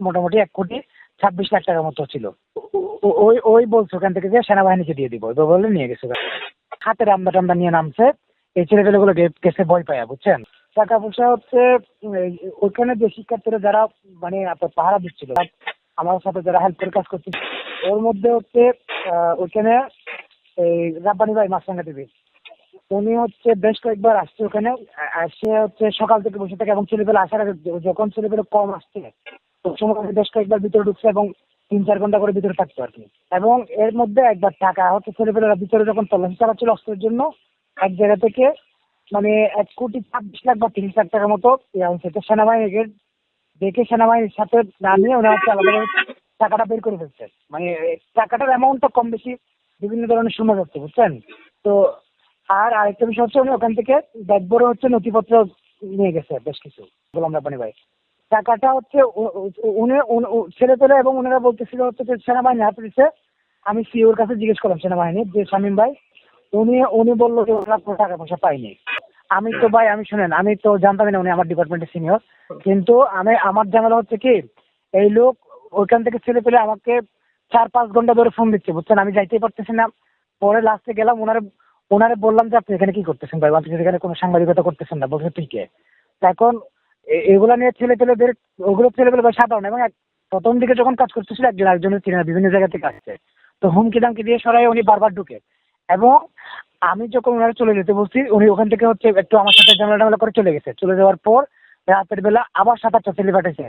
মোটামুটি 1,26,00,000 মতো ছিল। ওই বলছে ওখান থেকে যে সেনাবাহিনীকে দিয়ে দিব, বলে নিয়ে গেছে। হাতে রামদা টামদা নিয়ে নামছে। এই ছেলেপেলেগুলো গেছে ভয় পায়া, বুঝছেন। টাকা পয়সা হচ্ছে ওইখানে যে শিক্ষার্থীরা যারা মানে আপনার পাহারা দিচ্ছিল, আমার সাথে যারা হেল্পের কাজ করছে, ওর মধ্যে হচ্ছে ওইখানে এই রাব্বানি ভাই মাছরাঙ্গা টিভি, উনি হচ্ছে বেশ কয়েকবার আসছে ওখানে। আসে হচ্ছে সকাল থেকে বসে থাকে এবং ছেলেপেলে আসার আগে যখন ছেলেপেলে কম আসছে তখন সময় বেশ কয়েকবার ভিতরে ঢুকছে এবং 3-4 ঘন্টা করে ভিতরে থাকতো আর কি। এবং এর মধ্যে একবার টাকা হচ্ছে ছেলেপেলেরা ভিতরে যখন তল্লাশি চালাচ্ছিল অস্ত্রের জন্য, এক জায়গা থেকে মানে 1,26,00,000 বা 30,00,000 টাকার মতো সেটা সেনাবাহিনীকে দেখে সেনাবাহিনীর সাথে না নিয়ে ওরা হচ্ছে আলাদাভাবে টাকাটা বের করে ফেলছে। মানে টাকাটার অ্যামাউন্টটা কম বেশি বিভিন্ন ধরনের শোনা যাচ্ছে, বুঝছেন তো। আর আরেকটা বিষয় হচ্ছে উনি ওখান থেকে ব্যাগ ভরে হচ্ছে নথিপত্র নিয়ে গেছে বেশ কিছু। গোলাম রাব্বানি ভাই টাকাটা হচ্ছে উনি ছেড়ে পেলে এবং ওনারা বলতেছিল হচ্ছে যে সেনাবাহিনী হাতে দিচ্ছে। আমি সিওর কাছে জিজ্ঞেস করলাম সেনাবাহিনীর যে শামীম ভাই, উনি বললো যে ওরা কোনো টাকা পয়সা পাইনি। আমি তো ভাই আমি শুনেন, আমি তো জানতামই না উনি আমার ডিপার্টমেন্টের সিনিয়র। কিন্তু আমার ঝামেলা হচ্ছে কি, এই লোক ওইখান থেকে ছেলে পেলে আমাকে 4-5 ঘন্টা ধরে ফোন দিচ্ছে, বুঝছেন। আমি যাইতেই পারতেছি না। পরে লাস্টে গেলাম ওনারে বললাম যে আপনি এখানে কি করতেছেন ভাই, আপনি এখানে কোনো সাংবাদিকতা করতেছেন না। বলছে তুই কে? এখন এগুলা নিয়ে ছেলে পেলেদের ওগুলো ছেলে পেলে ভাই সাধারণ। এবং প্রথম দিকে যখন কাজ করতেছিল একজনের চিনে বিভিন্ন জায়গা থেকে আসছে, তো হুমকি দামকি দিয়ে সরাই উনি বারবার ঢুকে। এবং আমি যখন ওনারা চলে যেতে বলছি উনি ওখান থেকে হচ্ছে একটু আমার সাথে ঝামেলা করে চলে গেছে। চলে যাওয়ার পর রাতের বেলা আবার 7-8টা ছেলে পাঠাইছে।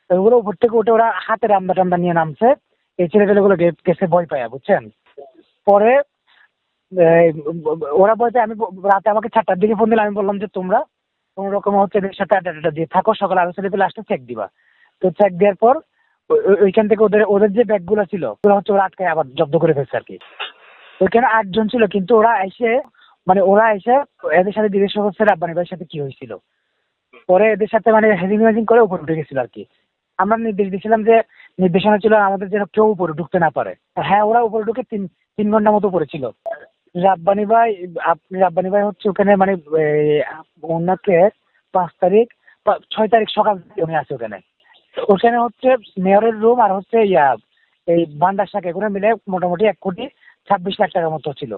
তো ওগুলো উপর থেকে উঠে ওরা হাতে রামদা টামদা নিয়ে নামছে। এই ছেলেপেলেগুলো গেছে ভয় পায়া, বুঝছেন। পরে ওরা বলতে আমি রাতে আমাকে 4টার দিকে ফোন দিলে আমি বললাম যে তোমরা কোন রকম হচ্ছে এদের সাথে আড্ডা দিয়ে থাকো, সকালে আরো ছেলে পেলে আসতে চেক দিবা। তো চেক দেওয়ার পর ওইখান থেকে ওদের যে ব্যাগগুলো ছিল ওগুলো হচ্ছে ওরা আটকায় আবার জব্দ করে ফেলছে আর কি। ওইখানে 8 জন ছিল, কিন্তু ওরা এসে এদের সাথে জিজ্ঞেস করছে রাব্বানি ভাইয়ের সাথে কি হয়েছিল। পরে এদের সাথে মানে হ্যাজিং করে উপরে উঠে গেছিল আর কি। আমরা নির্দেশ দিয়েছিলাম যে নির্দেশনা ছিল আমাদের যেন কেউ উপরে ঢুকতে না পারে। হ্যাঁ, ওরা উপরে ঢুকে 3 ঘন্টা মতো উপরে ছিল। রাব্বানি ভাই হচ্ছে ওখানে মানে ওনাকে 6 তারিখ সকাল থেকে উনি আছে ওখানে। ওখানে হচ্ছে মেয়রের রুম আর হচ্ছে এই ভান্ডার শাখা এগুলো মিলে মোটামুটি 1,26,00,000 মতো ছিল।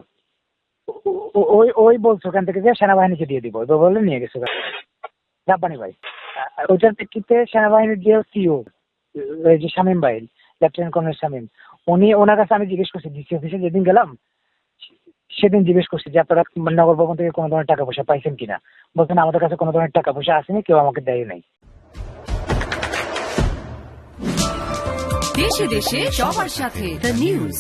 ওই বলছে ওখান থেকে যে সেনাবাহিনীকে দিয়ে দিব, বলে নিয়ে গেছে রাব্বানি ভাই। ওইটার প্রেক্ষিতে সেনাবাহিনীর যে সিও যে শামীম ভাই, লেফটেন্যান্ট কর্নেল শামীম, ওনার কাছে আমি জিজ্ঞেস করছি ডিসি অফিসে যেদিন গেলাম সেদিন জিজ্ঞেস করছি যে আপনারা নগর ভবন থেকে কোনো ধরনের টাকা পয়সা পাইছেন কিনা। বলছেন আমাদের কাছে কোনো ধরনের টাকা পয়সা আসেনি, কেউ আমাকে দেয় নাই। দেশে দেশে সবার সাথে দ্য নিউজ।